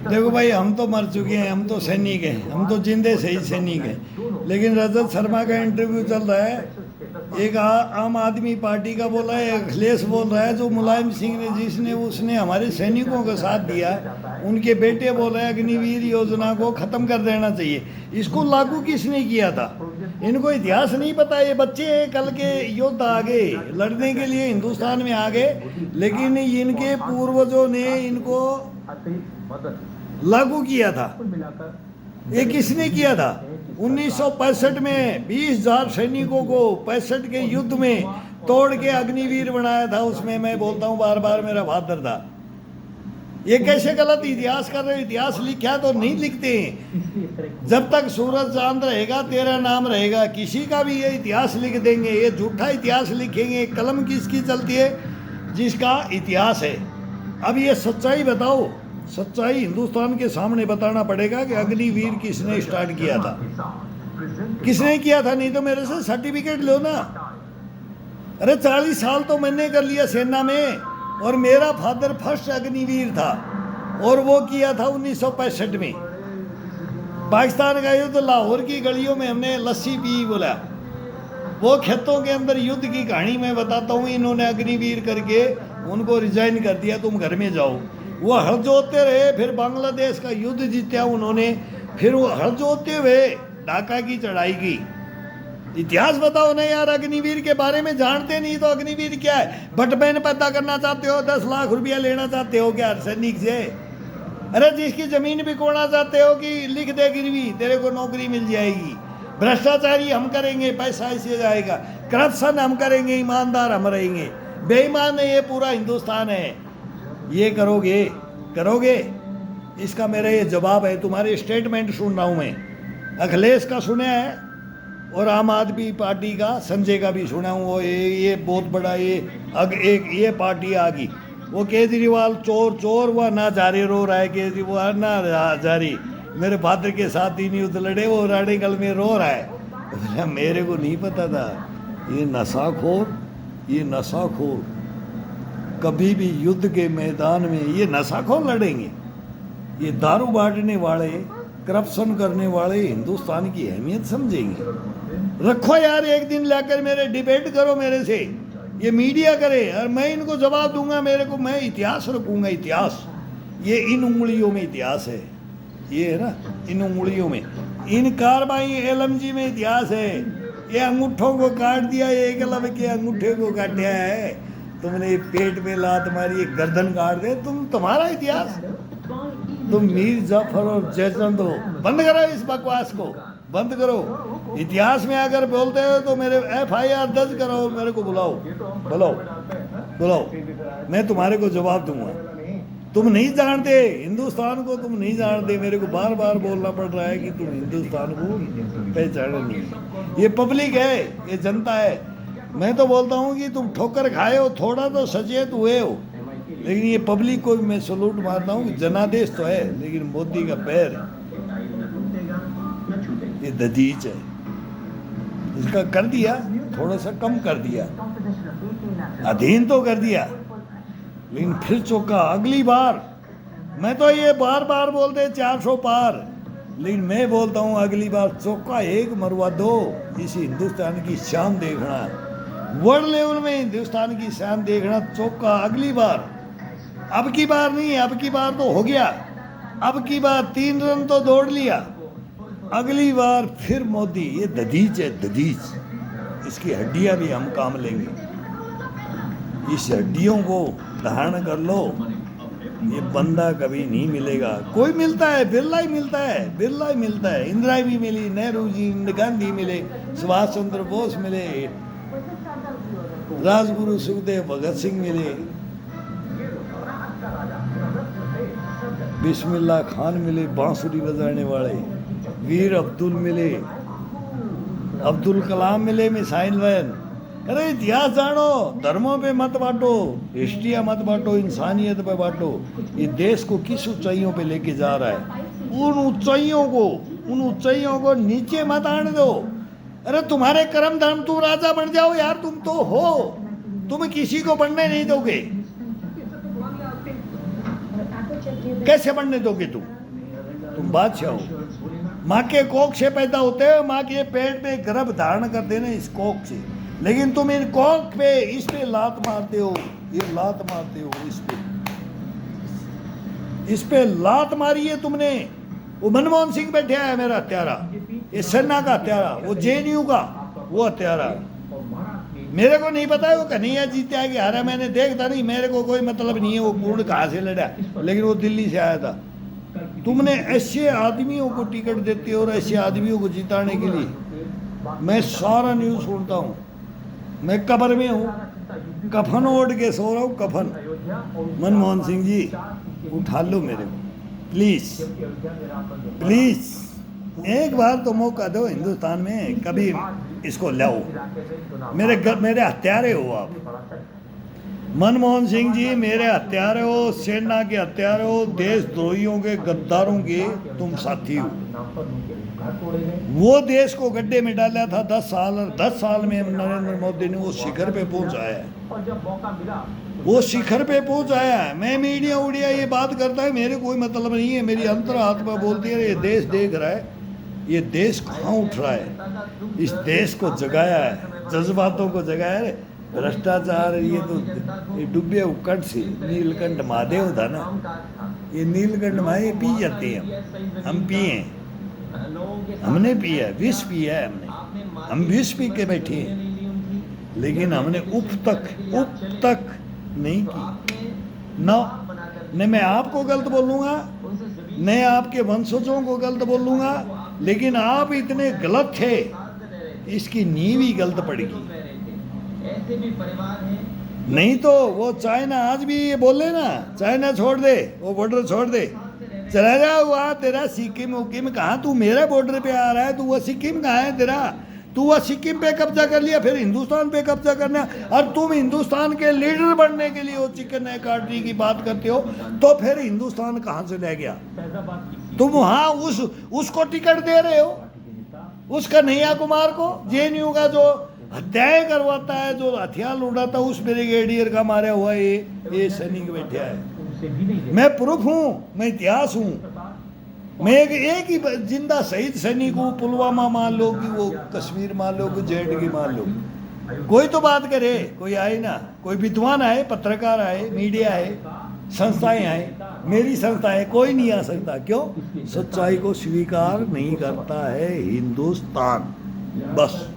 देखो भाई, हम तो मर चुके हैं, हम तो सैनिक हैं, हम तो जिंदे से ही सैनिक हैं। लेकिन रजत शर्मा का इंटरव्यू चल रहा है, एक आम आदमी पार्टी का बोला है, अखिलेश बोल रहा है, जो मुलायम सिंह ने जिसने उसने हमारे सैनिकों का साथ दिया, उनके बेटे बोल रहे हैं अग्निवीर योजना को ख़त्म कर देना चाहिए। इसको लागू किसने किया था? इनको इतिहास नहीं पता। ये बच्चे हैं, कल के योद्धा आगे लड़ने के लिए हिंदुस्तान में आ गए, लेकिन इनके पूर्वजों ने इनको लागू किया था। ये किसने किया था? 1965 में 20,000 सैनिकों को 65 के युद्ध में तोड़ के अग्निवीर बनाया था। उसमें मैं बोलता हूँ बार बार, मेरा फादर था। ये कैसे गलत इतिहास कर रहे हो? इतिहास लिखा तो नहीं लिखते हैं। जब तक सूरज चांद रहेगा तेरा नाम रहेगा। किसी का भी ये इतिहास लिख देंगे, ये झूठा इतिहास लिखेंगे। कलम किसकी चलती है? जिसका इतिहास है। अब ये सच्चाई बताओ, सच्चाई हिंदुस्तान के सामने बताना पड़ेगा कि अग्निवीर किसने स्टार्ट किया था, किसने किया था। नहीं तो मेरे से सर्टिफिकेट लो ना। अरे 40 साल तो मैंने कर लिया सेना में, और मेरा फादर फर्स्ट अग्निवीर था, और वो किया था 1965 में। पाकिस्तान का युद्ध, लाहौर की गलियों में हमने लस्सी पी बोला। वो खेतों के अंदर युद्ध की कहानी मैं बताता हूँ। इन्होंने अग्निवीर करके उनको रिजाइन कर दिया, तुम घर में जाओ। वो हल जोतते रहे, फिर बांग्लादेश का युद्ध जीता उन्होंने, फिर वो हल जोतते हुए ढाका की चढ़ाई की। इतिहास बताओ ना यार। अग्निवीर के बारे में जानते नहीं तो अग्निवीर क्या है? भटबैन पैदा करना चाहते हो? 10 लाख रुपया लेना चाहते हो क्या सैनिक से? अरे जिसकी जमीन बिकोना चाहते हो कि लिख दे गिरवी, तेरे को नौकरी मिल जाएगी। भ्रष्टाचारी हम करेंगे, पैसा ऐसे जाएगा। करप्शन हम करेंगे, ईमानदार हम रहेंगे। बेईमान है ये पूरा हिंदुस्तान है। ये करोगे करोगे? इसका मेरा ये जवाब है। तुम्हारे स्टेटमेंट सुन रहा हूँ मैं, अखिलेश का सुना है और आम आदमी पार्टी का संजय का भी सुना हूँ। वो ये बहुत बड़ा ये पार्टी आ गई। वो केजरीवाल चोर चोर, वह ना जारी रो रहा है केजरीवाल, ना जारी। मेरे फादर के साथ ही नहीं उतर लड़े, वो रानीगढ़ में रो रहा है। मेरे को नहीं पता था ये नशाखोर कभी भी युद्ध के मैदान में ये नशाखोर लड़ेंगे। ये दारू बांटने वाले, करप्शन करने वाले हिंदुस्तान की अहमियत समझेंगे। रखो यार, एक दिन लाकर मेरे डिबेट करो मेरे से, ये मीडिया करे और मैं इनको जवाब दूंगा। मेरे को, मैं इतिहास रखूंगा। इतिहास ये इन उंगलियों में इतिहास है। ये है ना, इन उंगलियों में, इन कारबाई एलएमजी में इतिहास है। ये अंगूठों को काट दिया, ये एकलव्य के अंगूठे को काटा है। तुमने पेट में लात मारी, गर्दन काट दे, तुम्हारा इतिहास। तुम मीर जाफर और जयचंद हो। बंद करो इस बकवास को, बंद करो। इतिहास में अगर बोलते हो तो मेरे FIR दर्ज करो, मेरे को बुलाओ, मैं तुम्हारे को जवाब दूंगा। तुम नहीं जानते हिंदुस्तान को, तुम नहीं जानते। मेरे को बार बार बोलना पड़ रहा है कि तुम हिंदुस्तान को पहचाना नहीं। ये पब्लिक है, ये जनता है। मैं तो बोलता हूँ कि तुम ठोकर खाए हो, थोड़ा तो सचेत हुए हो। लेकिन ये पब्लिक को भी मैं सलूट मारता हूँ। जनादेश तो है, लेकिन मोदी का पैर ये ददीज है। इसका कर दिया, थोड़ा सा कम कर दिया, अधीन तो कर दिया, लेकिन फिर चौका। अगली बार, मैं तो ये बार बार बोलते 400 पार, लेकिन मैं बोलता हूँ अगली बार चौका एक मरवा दो। इस हिंदुस्तान की शान देखना, वर्ल्ड लेवल में हिंदुस्तान की शान देखना। चौका अगली बार, अब की बार नहीं। अब की बार तो हो गया, अब की बार 3 रन तो दौड़ लिया। अगली बार फिर मोदी। ये ददीज है, ददीज। इसकी हड्डियां भी हम काम लेंगे। इस हड्डियों को धारण कर लो। ये बंदा कभी नहीं मिलेगा। कोई मिलता है, बिरला ही मिलता है, बिरला ही मिलता है। इंदिरा भी मिली, नेहरू जी, गांधी मिले, सुभाष चंद्र बोस मिले, राजगुरु सुखदेव भगत सिंह मिले, बिस्मिल्लाह खान मिले, बांसुरी बजाने वाले, वीर अब्दुल मिले, अब्दुल कलाम मिले, मिसाइल मैन। अरे इतिहास जानो, धर्मों पे मत बांटो, हिस्ट्रियाँ मत बांटो, इंसानियत पे बांटो। ये देश को किस ऊंचाइयों पे लेके जा रहा है, उन ऊंचाइयों को नीचे मत आने दो। अरे तुम्हारे कर्म धर्म, तुम राजा बन जाओ यार, तुम तो हो, तुम किसी को बनने नहीं दोगे। कैसे बनने दोगे तुम बादशाह हो। माँ के कोख से पैदा होते हो, माँ के पेट में गर्भ धारण करते ना इस कोख से, लेकिन तुम इन कोख पे इस पे लात मारते हो, ये लात मारते हो, इस पे लात मारी है तुमने। वो मनमोहन सिंह बैठे है मेरा हत्यारा, ये सेना का हत्यारा, वो जेएनयू का वो हत्यारा। मेरे को नहीं पता है वो कन्हैया जीते कि हारा, मैंने देखता नहीं, मेरे को कोई मतलब नहीं है वो कूड़ कहाँ से लड़ा, लेकिन वो दिल्ली से आया था। तुमने ऐसे आदमियों को टिकट देते हो और ऐसे आदमियों को जिताने के लिए। मैं सारा न्यूज़ सुनता हूँ, मैं कब्र में हूँ, कफन ओढ़ के सो रहा हूँ, कफन। मनमोहन सिंह जी उठा लो मेरे को प्लीज प्लीज, एक बार तो मौका दो हिंदुस्तान में, कभी इसको लाओ। मेरे हत्यारे हो आप, मनमोहन सिंह जी मेरे हत्यारे हो, सेना के हत्यारे हो, देशद्रोहियों के गद्दारों के तुम साथी हो। वो देश को गड्ढे में डाला था 10 साल, और 10 साल में नरेंद्र मोदी ने वो शिखर पे पहुंचाया है, वो शिखर पे पहुंचाया है। मैं मीडिया उड़िया ये बात करता है, मेरे कोई मतलब नहीं है, मेरी अंतरात्मा बोलती है ये देश देख रहा है, ये देश कहाँ उठ रहा है, इस देश को जगाया है, जज्बातों को जगाया है। भ्रष्टाचार ये तो ये डूबे उकट से नीलकंठ महादेव था ना, ये नीलकंठ महादेव पी जाते हैं, हम पिए, हमने पिया, विष पिया है हमने, हम विष पी के बैठे हैं, लेकिन हमने उप तक नहीं की ना। न मैं आपको गलत बोलूँगा, न आपके वंशजों को गलत बोलूँगा, लेकिन आप इतने गलत थे, इसकी नींव ही गलत पड़ेगी। नहीं तो वो चाइना आज भी ये बोले ना, चाइना छोड़ दे, वो बॉर्डर छोड़ दे, चला जा वहाँ तेरा सिक्किम उक्किम कहाँ, तू मेरे बॉर्डर पे आ रहा है, तू वो सिक्किम कहाँ है तेरा, तू वह सिक्किम पे कब्जा कर लिया, फिर हिंदुस्तान पे कब्जा करना, और तुम हिंदुस्तान के लीडर बनने के लिए वो चिकन अकॉर्डी की बात करते हो, तो फिर हिंदुस्तान कहाँ से ले गया तुम? वहाँ उसको टिकट दे रहे हो, उस कन्हैया कुमार को, जेएनयू का जो हत्याएं करवाता है, जो हथियार उड़ाता है, उस ब्रिगेडियर का मारा हुआ ये सैनिक बैठा है। मैं प्रूफ हूँ, मैं इतिहास हूँ, मैं एक ही जिंदा शहीद सैनिक हूँ। पुलवामा मान लो कि वो कश्मीर मान लो कि जेएंडके मान लो, कोई तो बात करे, कोई आए ना, कोई विद्वान आए, पत्रकार आए, मीडिया आए, संस्थाएं आए, मेरी संस्था है, कोई नहीं आ सकता। क्यों? सच्चाई को स्वीकार नहीं करता है हिंदुस्तान, बस।